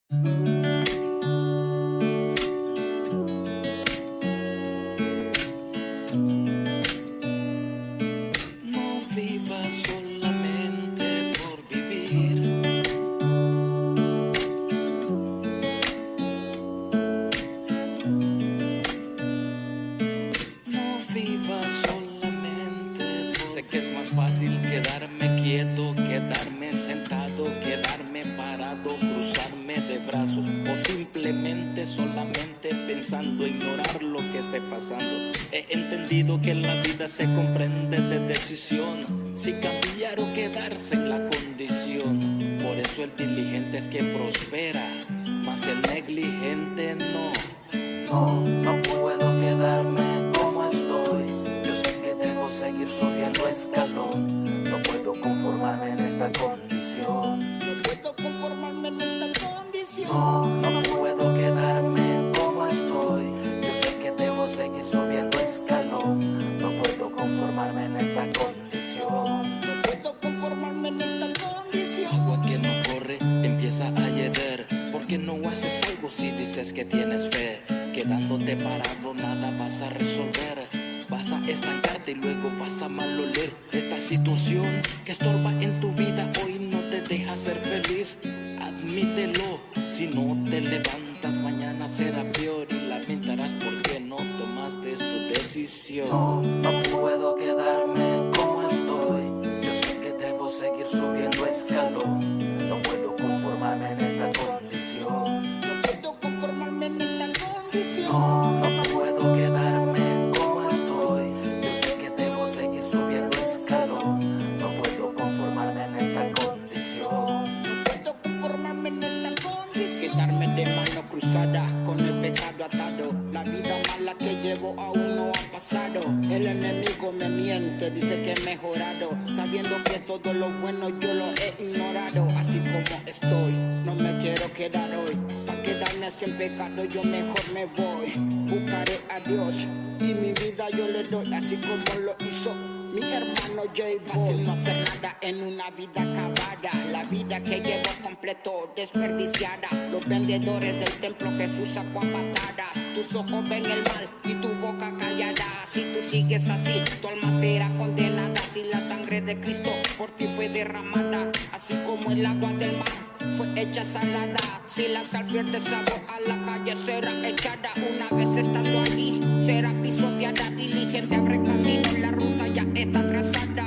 No vivas solamente por vivir. No vivas solamente por... Sé que es más fácil quedarme quieto, quedarme sentado, quedarme parado, cruzarme de brazos o simplemente solamente pensando ignorar lo que esté pasando. He entendido que la vida se comprende de decisión, si cambiar o quedarse en la condición. Por eso el diligente es que prospera, mas el negligente no. No puedo quedarme como estoy. Yo sé que debo seguir subiendo escalón. No puedo conformarme en esta condición. No puedo conformarme en esta condición. No puedo quedarme como estoy. Yo sé que debo seguir subiendo escalón. No puedo conformarme en esta condición. No puedo conformarme en esta condición. Agua que no corre empieza a llover. ¿Por qué no haces algo si dices que tienes fe? Quedándote parado nada vas a resolver. Vas a estancarte y luego vas a maloler. Esta situación que estorba en tu vida hoy no te deja ser feliz. Admítelo, si no te levantas mañana será peor y lamentarás porque no tomaste tu decisión. No puedo quedarme como estoy. Yo sé que debo seguir subiendo escalón. No puedo conformarme en esta condición. No puedo conformarme en esta condición. No puedo quedarme como estoy. Yo sé que debo seguir subiendo escalón. No puedo conformarme en esta condición. No puedo conformarme en esta condición. Quedarme de mano cruzada, con el pecado atado. La vida mala que llevo aún no ha pasado. El enemigo me miente, dice que he mejorado, sabiendo que todo lo bueno yo lo he ignorado. Así como estoy, no me quiero quedar hoy. Pa' quedarme así en pecado yo mejor me voy. Buscaré a Dios y mi vida yo le doy, así como lo hizo mi hermano J. Fácil no hacer nada en una vida acabada. La vida que llevo completo desperdiciada. Los vendedores del templo Jesús sacó a patada. Tus ojos ven el mal y tu boca callada. Si tú sigues así, tu alma será condenada. Si la sangre de Cristo por ti fue derramada, así como el agua del mar fue hecha salada. Si la sal pierde sabor, a la calle será echada. Una vez estando allí, será pisoteada. Diligente abre camino, la ruta ya está trazada.